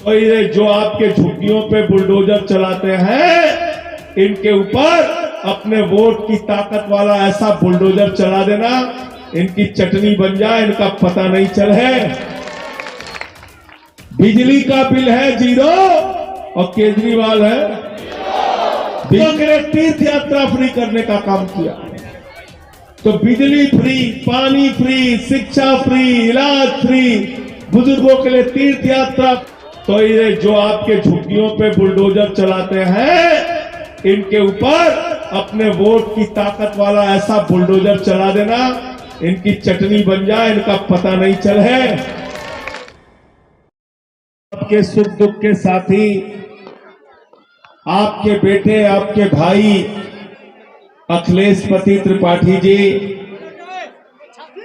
तो ये जो आपके झुग्गियों पे बुलडोजर चलाते हैं, इनके ऊपर अपने वोट की ताकत वाला ऐसा बुलडोजर चला देना, इनकी चटनी बन जाए, इनका पता नहीं चले। बिजली का बिल है 0 और केजरीवाल है के लिए तीर्थ यात्रा फ्री करने का काम किया। तो बिजली फ्री, पानी फ्री, शिक्षा फ्री, इलाज फ्री, बुजुर्गों के लिए तीर्थ यात्रा। तो ये जो आपके झुग्गियों पे बुलडोजर चलाते हैं, इनके ऊपर अपने वोट की ताकत वाला ऐसा बुलडोजर चला देना, इनकी चटनी बन जाए, इनका पता नहीं चले। आपके सुख दुख के साथी, आपके बेटे, आपके भाई अखिलेश त्रिपाठी जी,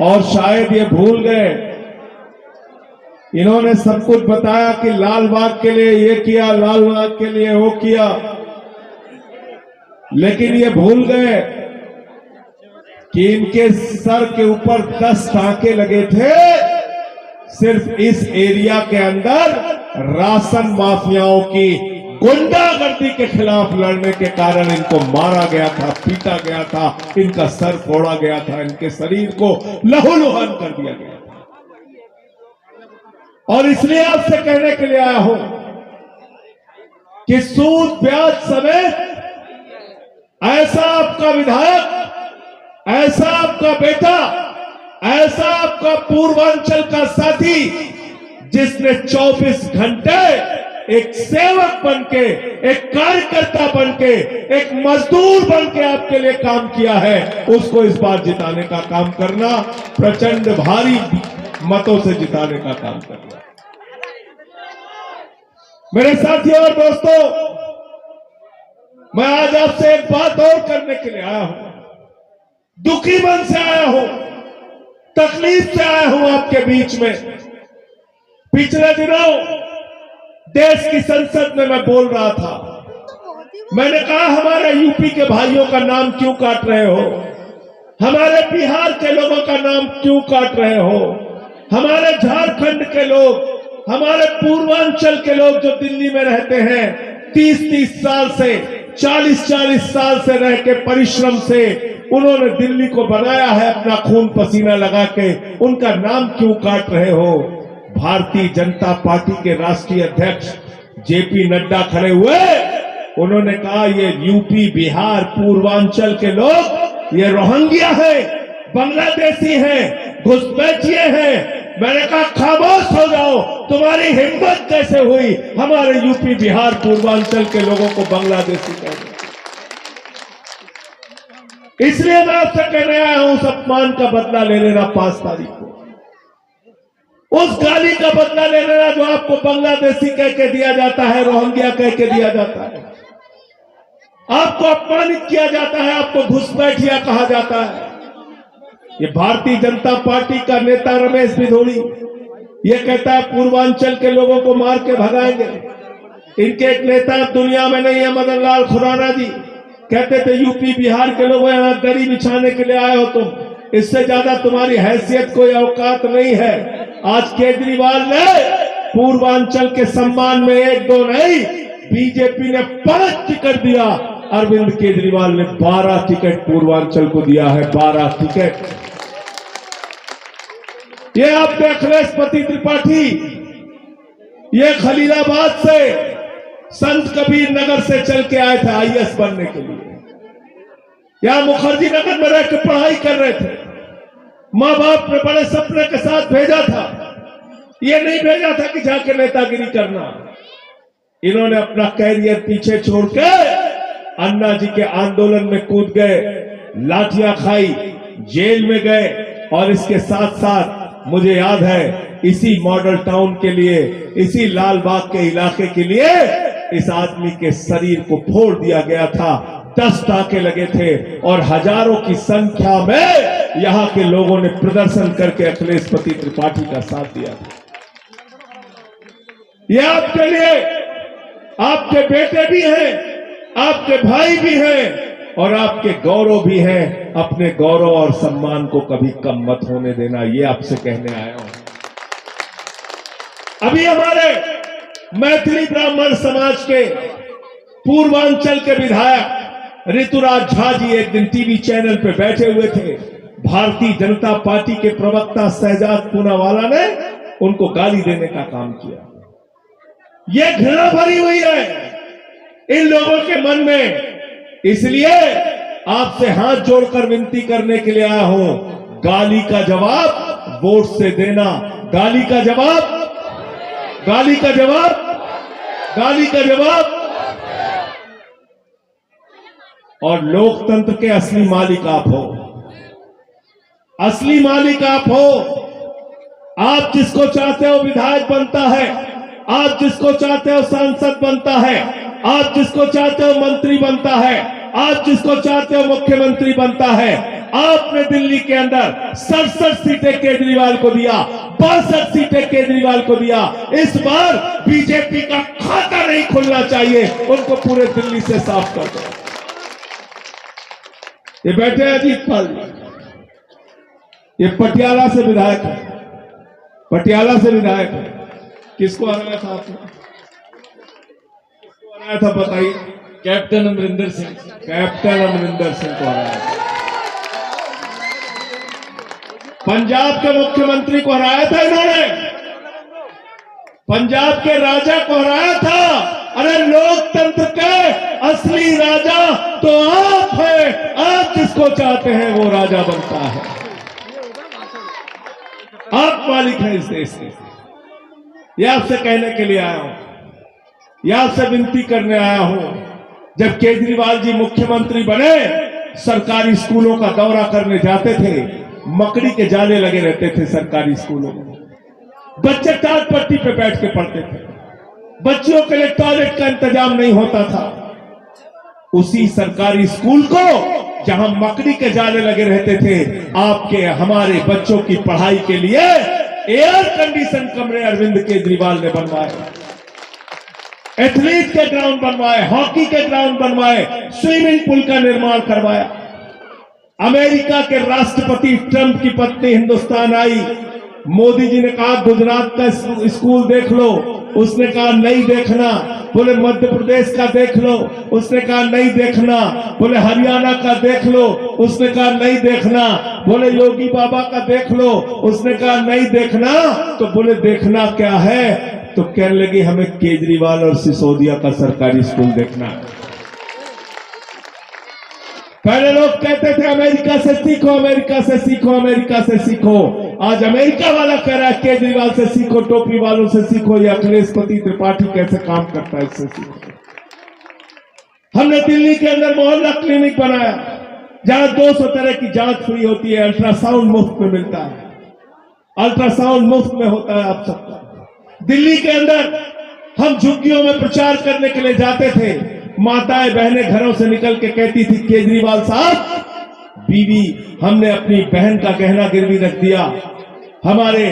और शायद ये भूल गए, इन्होंने सब कुछ बताया कि लाल बाग के लिए ये किया, लाल बाग के लिए वो किया, लेकिन ये भूल गए कि इनके सर के ऊपर 10 टांके लगे थे सिर्फ इस एरिया के अंदर राशन माफियाओं की गुंडागर्दी के खिलाफ लड़ने के कारण इनको मारा गया था, पीटा गया था, इनका सर फोड़ा गया था, इनके शरीर को लहूलुहान कर दिया गया था। और इसलिए आपसे कहने के लिए आया हूं कि सूद ब्याज समेत ऐसा आपका विधायक, ऐसा आपका बेटा, ऐसा आपका पूर्वांचल का साथी, जिसने 24 घंटे एक सेवक बनके, एक कार्यकर्ता बनके, एक मजदूर बनके आपके लिए काम किया है, उसको इस बार जिताने का काम करना, प्रचंड भारी मतों से जिताने का काम करना। मेरे साथियों और दोस्तों, मैं आज आपसे एक बात और करने के लिए आया हूं। दुखी मन से आया हूं, तकलीफ से आया हूं आपके बीच में। पिछले दिनों देश की संसद में मैं बोल रहा था, मैंने कहा हमारे यूपी के भाइयों का नाम क्यों काट रहे हो, हमारे बिहार के लोगों का नाम क्यों काट रहे हो, हमारे झारखंड के लोग, हमारे पूर्वांचल के लोग जो दिल्ली में रहते हैं, 30-30 साल से, 40-40 साल से रह के परिश्रम से उन्होंने दिल्ली को बनाया है अपना खून पसीना लगा के, उनका नाम क्यों काट रहे हो। भारतीय जनता पार्टी के राष्ट्रीय अध्यक्ष जेपी नड्डा खड़े हुए, उन्होंने कहा ये यूपी, बिहार, पूर्वांचल के लोग ये रोहिंग्या है, बांग्लादेशी हैं, घुसपैठिए हैं। मैंने कहा खामोश हो जाओ, तुम्हारी हिम्मत कैसे हुई हमारे यूपी, बिहार, पूर्वांचल के लोगों को बांग्लादेशी कहने। इसलिए मैं आपसे कहने आया हूं, उस अपमान का बदला ले लेना 5 तारीख को, उस गाली का बदला ले लेना जो आपको बांग्लादेशी कह के दिया जाता है, रोहिंग्या कह के दिया जाता है, आपको अपमानित किया जाता है, आपको घुसपैठिया कहा जाता है। ये भारतीय जनता पार्टी का नेता रमेश भिदोड़ी ये कहता है पूर्वांचल के लोगों को मार के भगाएंगे। इनके एक नेता दुनिया में नहीं है, मदन लाल खुराना जी, कहते थे यूपी, बिहार के लोग यहां दरी बिछाने के लिए आए हो तुम, इससे ज्यादा तुम्हारी हैसियत कोई औकात नहीं है। आज केजरीवाल ने पूर्वांचल के सम्मान में 1-2 नहीं, बीजेपी ने 5 टिकट दिया, अरविंद केजरीवाल ने 12 टिकट पूर्वांचल को दिया है, 12 टिकट। ये आपके अखिलेश त्रिपाठी, ये खलीलाबाद से, संत कबीर नगर से चल के आए थे IAS बनने के लिए, यहां मुखर्जी नगर में रह के पढ़ाई कर रहे थे, मां बाप ने बड़े सपने के साथ भेजा था, ये नहीं भेजा था कि जाके नेतागिरी करना। इन्होंने अपना कैरियर पीछे छोड़ के अन्ना जी के आंदोलन में कूद गए, लाठियां खाई, जेल में गए, और इसके साथ साथ मुझे याद है इसी मॉडल टाउन के लिए, इसी लाल बाग के इलाके के लिए इस आदमी के शरीर को फोड़ दिया गया था, 10 टाके लगे थे, और हजारों की संख्या में यहां के लोगों ने प्रदर्शन करके अखिलेश त्रिपाठी का साथ दिया था। ये आपके लिए आपके बेटे भी हैं, आपके भाई भी हैं, और आपके गौरव भी हैं। अपने गौरव और सम्मान को कभी कम मत होने देना, ये आपसे कहने आया हूं। अभी हमारे मैथिली ब्राह्मण समाज के पूर्वांचल के विधायक ऋतुराज झा जी एक दिन टीवी चैनल पे बैठे हुए थे। भारतीय जनता पार्टी के प्रवक्ता शहजाद पूनावाला ने उनको गाली देने का काम किया। यह घृणा भरी हुई है इन लोगों के मन में। इसलिए आपसे हाथ जोड़कर विनती करने के लिए आया हूं, गाली का जवाब वोट से देना। गाली का जवाब, गाली का जवाब, गाली का जवाब। और लोकतंत्र के असली मालिक आप हो, असली मालिक आप हो। आप जिसको चाहते हो विधायक बनता है, आप जिसको चाहते हो सांसद बनता है, आप जिसको चाहते हो मंत्री बनता है, आप जिसको चाहते हो मुख्यमंत्री बनता है। आपने दिल्ली के अंदर 67 सीटें केजरीवाल को दिया, 62 सीटें केजरीवाल को दिया। इस बार बीजेपी का खाता नहीं खुलना चाहिए, उनको पूरे दिल्ली से साफ कर दो। ये बैठे हैं अजीत पाल, ये पटियाला से विधायक है, पटियाला से विधायक है। किसको हराया था आपने? किसको हराया था बताइए? कैप्टन अमरिंदर सिंह। कैप्टन अमरिंदर सिंह को हराया। पंजाब के मुख्यमंत्री को हराया था इन्होंने, पंजाब के राजा को हराया था। अरे लोकतंत्र के असली राजा तो आप हैं, आप जिसको चाहते हैं वो राजा बनता है। आप मालिक हैं इस देश के। यह आपसे कहने के लिए आया हूं, यह आपसे विनती करने आया हूं। जब केजरीवाल जी मुख्यमंत्री बने, सरकारी स्कूलों का दौरा करने जाते थे, मकड़ी के जाले लगे रहते थे सरकारी स्कूलों में। बच्चे टाट पट्टी पे बैठ के पढ़ते थे, बच्चों के लिए टॉयलेट का इंतजाम नहीं होता था। उसी सरकारी स्कूल को जहां मकड़ी के जाले लगे रहते थे, आपके हमारे बच्चों की पढ़ाई के लिए एयर कंडीशन कमरे अरविंद केजरीवाल ने बनवाए, एथलीट के ग्राउंड बनवाए, हॉकी के ग्राउंड बनवाए, स्विमिंग पूल का निर्माण करवाया। अमेरिका के राष्ट्रपति ट्रंप की पत्नी हिंदुस्तान आई, मोदी जी ने कहा गुजरात का स्कूल देख लो, उसने कहा नहीं देखना। बोले मध्य प्रदेश का देख लो, उसने कहा नहीं देखना। बोले हरियाणा का देख लो, उसने कहा नहीं देखना। बोले योगी बाबा का देख लो, उसने कहा नहीं देखना। तो बोले देखना क्या है? तो कहने लगी हमें केजरीवाल और सिसोदिया का सरकारी स्कूल देखना है। पहले लोग कहते थे अमेरिका से सीखो, अमेरिका से सीखो, अमेरिका से सीखो। आज अमेरिका वाला कह रहा है केजरीवाल से सीखो, टोपी वालों से सीखो, या अखिलेशपति त्रिपाठी कैसे काम करता है इससे सीखो। हमने दिल्ली के अंदर मोहल्ला क्लिनिक बनाया, जहां 200 तरह की जांच फ्री होती है, अल्ट्रासाउंड मुफ्त में मिलता है, अल्ट्रासाउंड मुफ्त में होता है आप सबका। दिल्ली के अंदर हम झुग्गियों में प्रचार करने के लिए जाते थे, माताएं बहनें घरों से निकल के कहती थी केजरीवाल साहब, बीवी हमने अपनी बहन का गहना गिरवी रख दिया, हमारे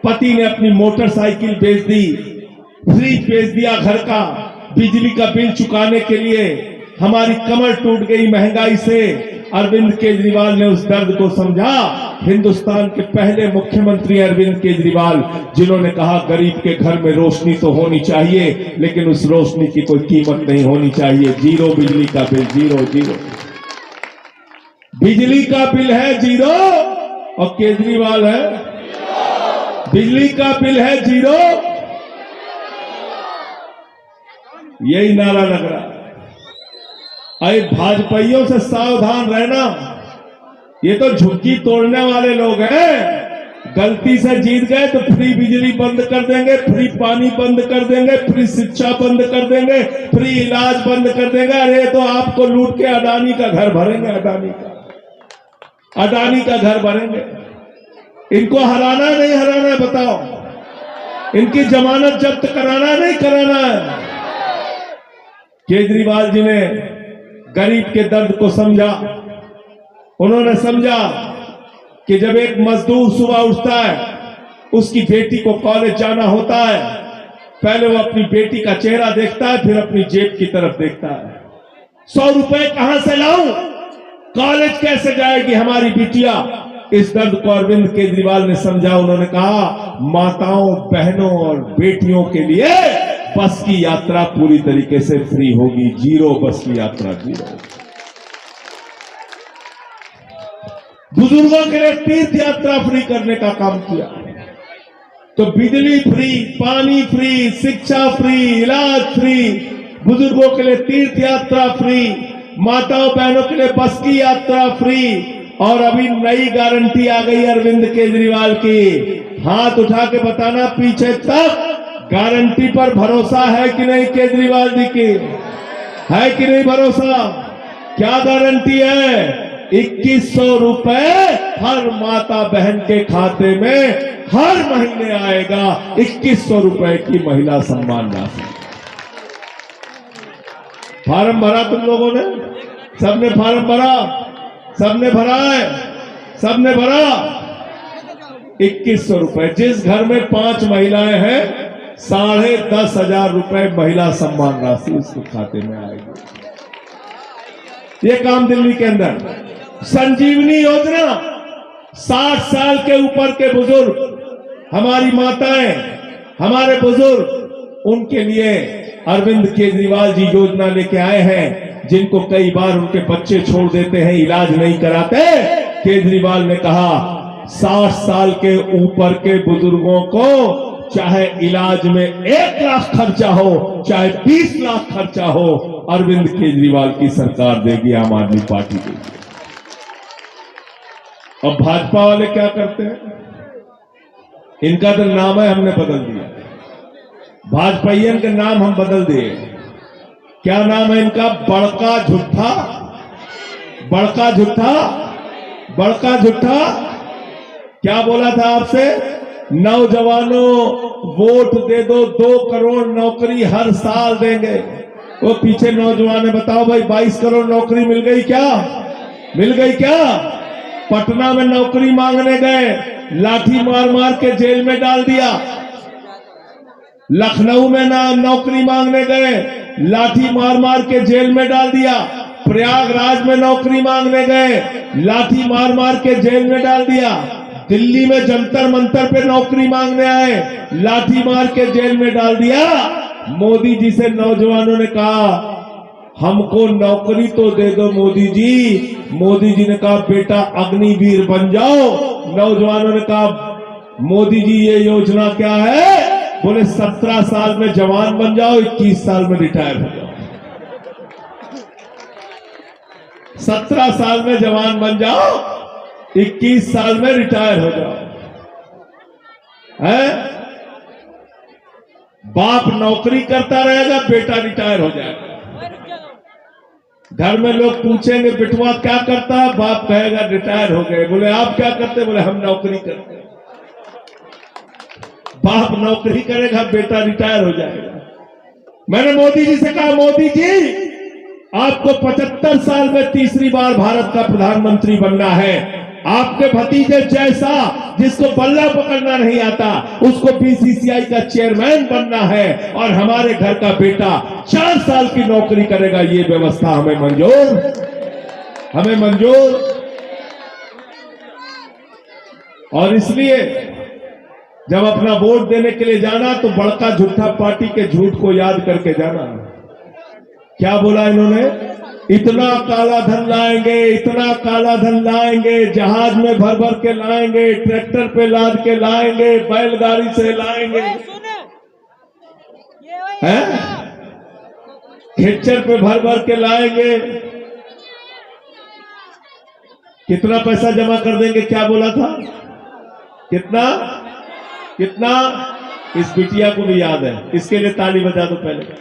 पति ने अपनी मोटरसाइकिल बेच दी, फ्रिज बेच दिया घर का, बिजली का बिल चुकाने के लिए हमारी कमर टूट गई महंगाई से। अरविंद केजरीवाल ने उस दर्द को समझा। हिंदुस्तान के पहले मुख्यमंत्री अरविंद केजरीवाल, जिन्होंने कहा गरीब के घर में रोशनी तो होनी चाहिए, लेकिन उस रोशनी की कोई कीमत नहीं होनी चाहिए। जीरो बिजली का बिल, जीरो जीरो बिजली का बिल है जीरो, और केजरीवाल है बिजली का बिल है जीरो। यही नारा लग रहा है। अरे भाजपाइयों से सावधान रहना, ये तो झुग्गी तोड़ने वाले लोग हैं। गलती से जीत गए तो फ्री बिजली बंद कर देंगे, फ्री पानी बंद कर देंगे, फ्री शिक्षा बंद कर देंगे, फ्री इलाज बंद कर देंगे। अरे तो आपको लूट के अडानी का घर भरेंगे, अडानी का घर भरेंगे। इनको हराना नहीं हराना है बताओ? इनकी जमानत जब्त कराना नहीं कराना है? केजरीवाल जी ने गरीब के दर्द को समझा। उन्होंने समझा कि जब एक मजदूर सुबह उठता है, उसकी बेटी को कॉलेज जाना होता है, पहले वो अपनी बेटी का चेहरा देखता है, फिर अपनी जेब की तरफ देखता है। 100 रुपए कहां से लाऊं, कॉलेज कैसे जाएगी हमारी बिटिया? इस दर्द को अरविंद केजरीवाल ने समझा। उन्होंने कहा माताओं, बहनों और बेटियों के लिए बस की यात्रा पूरी तरीके से फ्री होगी, जीरो बस की यात्रा, जीरो। बुजुर्गों के लिए तीर्थ यात्रा फ्री करने का काम किया, तो बिजली फ्री, पानी फ्री, शिक्षा फ्री, इलाज फ्री, बुजुर्गों के लिए तीर्थ यात्रा फ्री, माताओं बहनों के लिए बस की यात्रा फ्री। और अभी नई गारंटी आ गई अरविंद केजरीवाल की, हाथ उठा के बताना पीछे तक गारंटी पर भरोसा है कि नहीं केजरीवाल जी की, है कि नहीं भरोसा? क्या गारंटी है? 2100 रुपए हर माता बहन के खाते में हर महीने आएगा, 2100 रुपए की महिला सम्मान राशि। फार्म भरा तुम लोगों ने? सबने फार्म भरा? सबने भरा है? सबने भरा? 2100 रुपए। जिस घर में 5 महिलाएं हैं, 10,500 रुपए महिला सम्मान राशि उसके खाते में आएगी। ये काम दिल्ली के अंदर। संजीवनी योजना, 60 साल के ऊपर के बुजुर्ग, हमारी माताएं, हमारे बुजुर्ग, उनके लिए अरविंद केजरीवाल जी योजना लेके आए हैं। जिनको कई बार उनके बच्चे छोड़ देते हैं, इलाज नहीं कराते, केजरीवाल ने कहा 60 साल के ऊपर के बुजुर्गों को चाहे इलाज में 1 लाख खर्चा हो, चाहे 20 लाख खर्चा हो, अरविंद केजरीवाल की सरकार देगी, आम आदमी पार्टी देगी। अब भाजपा वाले क्या करते हैं? इनका तो नाम है हमने बदल दिया, भाजपाइयन के नाम हम बदल दिए। क्या नाम है इनका? बड़का झूठा, बड़का झूठा, बड़का झूठा। क्या बोला था आपसे? नौजवानों वोट दे दो, 2 करोड़ नौकरी हर साल देंगे। वो पीछे नौजवान है, बताओ भाई 22 करोड़ नौकरी मिल गई क्या? मिल गई क्या? पटना में नौकरी मांगने गए, लाठी मार मार के जेल में डाल दिया। लखनऊ में नौकरी मांगने गए, लाठी मार मार के जेल में डाल दिया। प्रयागराज में नौकरी मांगने गए, लाठी मार मार के जेल में डाल दिया। दिल्ली में जंतर मंतर पे नौकरी मांगने आए, लाठी मार के जेल में डाल दिया। मोदी जी से नौजवानों ने कहा हमको नौकरी तो दे दो मोदी जी। मोदी जी ने कहा बेटा अग्निवीर बन जाओ। नौजवानों ने कहा मोदी जी ये योजना क्या है? बोले 17 साल में जवान बन जाओ, 21 साल में रिटायर हो जाओ। 17 साल में जवान बन जाओ, 21 साल में रिटायर हो जाओ। है? बाप नौकरी करता रहेगा, बेटा रिटायर हो जाएगा। घर में लोग पूछेंगे बिटवा क्या करता है? बाप कहेगा रिटायर हो गए। बोले आप क्या करते? बोले हम नौकरी करते हैं। बाप नौकरी करेगा, बेटा रिटायर हो जाएगा। मैंने मोदी जी से कहा मोदी जी आपको 75 साल में तीसरी बार भारत का प्रधानमंत्री बनना है। आपके भतीजे जैसा जिसको बल्ला पकड़ना नहीं आता उसको बीसीसीआई का चेयरमैन बनना है, और हमारे घर का बेटा 4 साल की नौकरी करेगा। ये व्यवस्था हमें मंजूर, हमें मंजूर। और इसलिए जब अपना वोट देने के लिए जाना तो बड़का झूठा पार्टी के झूठ को याद करके जाना। क्या बोला इन्होंने? इतना काला धन लाएंगे, इतना काला धन लाएंगे, जहाज में भर भर के लाएंगे, ट्रैक्टर पे लाद के लाएंगे, बैलगाड़ी से लाएंगे, हैं? खेचर पे भर भर के लाएंगे। कितना पैसा जमा कर देंगे? क्या बोला था? कितना कितना? इस बिटिया को भी याद है, इसके लिए ताली बजा दो पहले।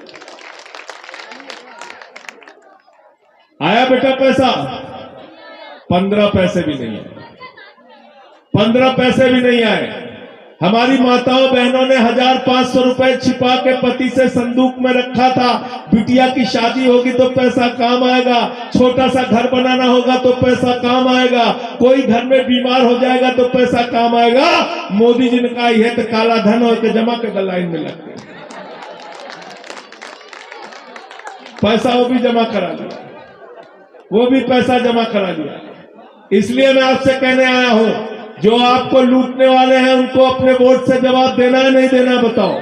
आया बेटा पैसा? 15 पैसे भी नहीं आए, 15 पैसे भी नहीं आए। हमारी माताओं बहनों ने 1,500 रुपए छिपा के पति से संदूक में रखा था। बिटिया की शादी होगी तो पैसा काम आएगा, छोटा सा घर बनाना होगा तो पैसा काम आएगा, कोई घर में बीमार हो जाएगा तो पैसा काम आएगा। मोदी जी ने कहा यह तो काला धन हो के जमा के लाइन में लगते, पैसा वो भी जमा करा लिया, वो भी पैसा जमा करा लिया। इसलिए मैं आपसे कहने आया हूं, जो आपको लूटने वाले हैं उनको अपने वोट से जवाब देना है नहीं देना? बताओ।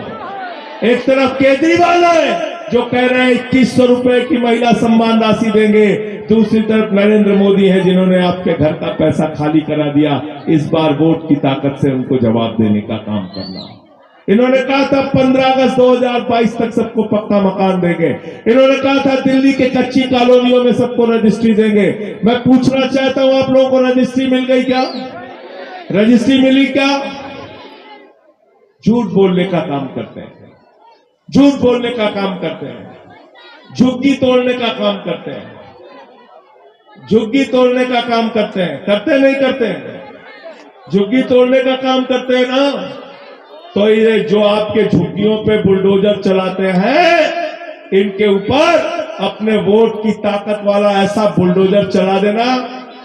एक तरफ केजरीवाल है जो कह रहे हैं 2100 रुपए की महिला सम्मान राशि देंगे, दूसरी तरफ नरेंद्र मोदी है जिन्होंने आपके घर का पैसा खाली करा दिया। इस बार वोट की ताकत से उनको जवाब देने का काम करना। इन्होंने कहा था 15 अगस्त 2022 तक सबको पक्का मकान देंगे। इन्होंने कहा था दिल्ली के कच्ची कॉलोनियों में सबको रजिस्ट्री देंगे। मैं पूछना चाहता हूं आप लोगों को रजिस्ट्री मिल गई क्या? रजिस्ट्री मिली क्या? झूठ बोलने का काम करते हैं, झूठ बोलने का काम करते हैं, झुग्गी तोड़ने का काम करते हैं, झुग्गी तोड़ने का काम करते हैं। करते नहीं करते हैं? झुग्गी तोड़ने का काम करते हैं ना। तो ये जो आपके झुग्गियों पे बुलडोजर चलाते हैं, इनके ऊपर अपने वोट की ताकत वाला ऐसा बुलडोजर चला देना,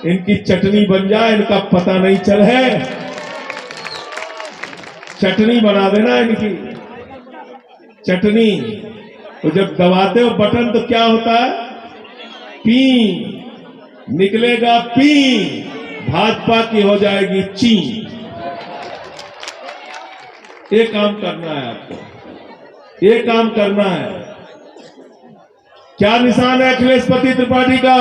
इनकी चटनी बन जाए, इनका पता नहीं चले, चटनी बना देना इनकी चटनी। तो जब दबाते हो बटन तो क्या होता है? पी निकलेगा, पी भाजपा की हो जाएगी ची। ये काम करना है आपको, ये काम करना है। क्या निशान है अखिलेश पति त्रिपाठी का?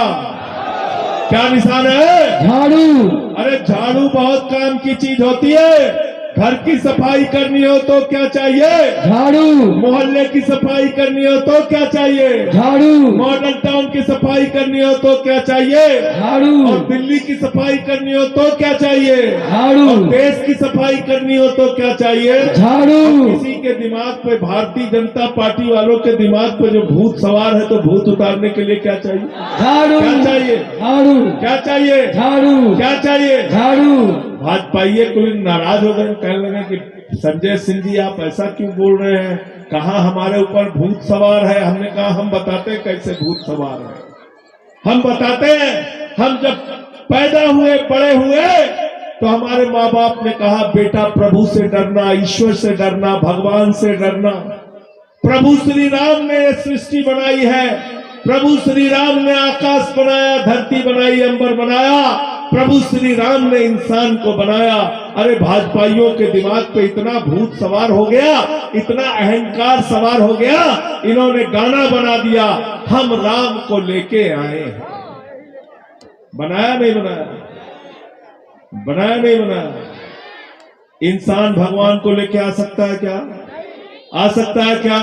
क्या निशान है? झाड़ू। अरे झाड़ू बहुत काम की चीज होती है। घर की सफाई करनी हो तो क्या चाहिए? झाड़ू। मोहल्ले की सफाई करनी हो तो क्या चाहिए? झाड़ू। मॉडल टाउन की सफाई करनी हो तो क्या चाहिए? झाड़ू। और दिल्ली की सफाई करनी हो तो क्या चाहिए? झाड़ू। और देश की सफाई करनी हो तो क्या चाहिए? झाड़ू। किसी के दिमाग पे, भारतीय जनता पार्टी वालों के दिमाग पे जो भूत सवार है, तो भूत उतारने के लिए क्या चाहिए? झाड़ू। क्या चाहिए? झाड़ू। क्या चाहिए? झाड़ू। क्या चाहिए? झाड़ू। भाजपाइये कोई नाराज हो गए, कहने लगे कि संजय सिंह जी आप ऐसा क्यों बोल रहे हैं, कहा हमारे ऊपर भूत सवार है। हमने कहा हम बताते हैं कैसे भूत सवार है, हम बताते हैं। हम जब पैदा हुए, बड़े हुए, तो हमारे माँ बाप ने कहा बेटा प्रभु से डरना, ईश्वर से डरना, भगवान से डरना। प्रभु श्री राम ने ये सृष्टि बनाई है, प्रभु श्री राम ने आकाश बनाया, धरती बनाई, अंबर बनाया, प्रभु श्री राम ने इंसान को बनाया। अरे भाजपाइयों के दिमाग पे इतना भूत सवार हो गया, इतना अहंकार सवार हो गया, इन्होंने गाना बना दिया, हम राम को लेके आए हैं। बनाया नहीं बनाया? बनाया नहीं बनाया? इंसान भगवान को लेके आ सकता है क्या? आ सकता है क्या?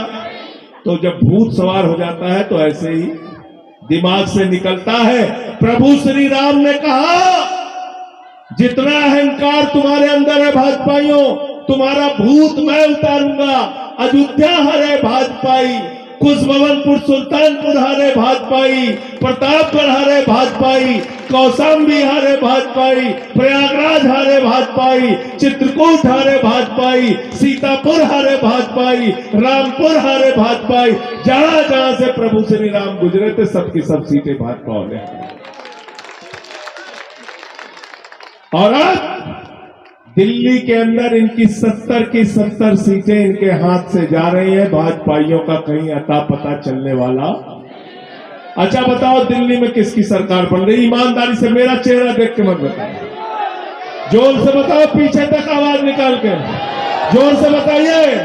तो जब भूत सवार हो जाता है तो ऐसे ही दिमाग से निकलता है। प्रभु श्री राम ने कहा जितना अहंकार तुम्हारे अंदर है भाजपाइयों, तुम्हारा भूत मैं उतारूंगा। अयोध्या हरे भाजपाई, कुशभवनपुर सुल्तानपुर हरे भाजपाई, प्रतापगढ़ हरे भाजपाई, कौशाम्बी हरे भाजपाई, प्रयागराज हरे भाजपाई, चित्रकूट हरे भाजपाई, सीतापुर हरे भाजपाई, रामपुर हरे भाजपाई। जहां जहां से प्रभु श्री राम गुजरे थे सबकी सब सीटें भाजपा वाले। और अब दिल्ली के अंदर इनकी 70 की 70 सीटें इनके हाथ से जा रही हैं। भाजपाइयों का कहीं अता पता चलने वाला। अच्छा बताओ दिल्ली में किसकी सरकार बन रही? ईमानदारी से मेरा चेहरा देख के मत बताओ, जोर से बताओ, पीछे तक आवाज निकाल के जोर से बताइए,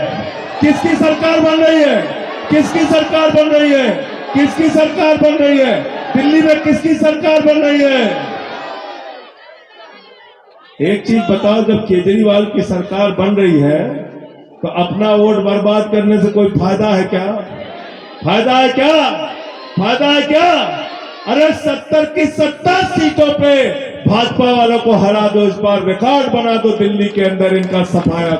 किसकी सरकार बन रही है? किसकी सरकार बन रही है? किसकी सरकार बन रही है? दिल्ली में किसकी सरकार बन रही है? एक चीज बताओ, जब केजरीवाल की सरकार बन रही है तो अपना वोट बर्बाद करने से कोई फायदा है क्या? फायदा है क्या? फायदा है क्या? अरे 70 की 70 सीटों पे भाजपा वालों को हरा दो, इस बार रिकॉर्ड बना दो, दिल्ली के अंदर इनका सफाया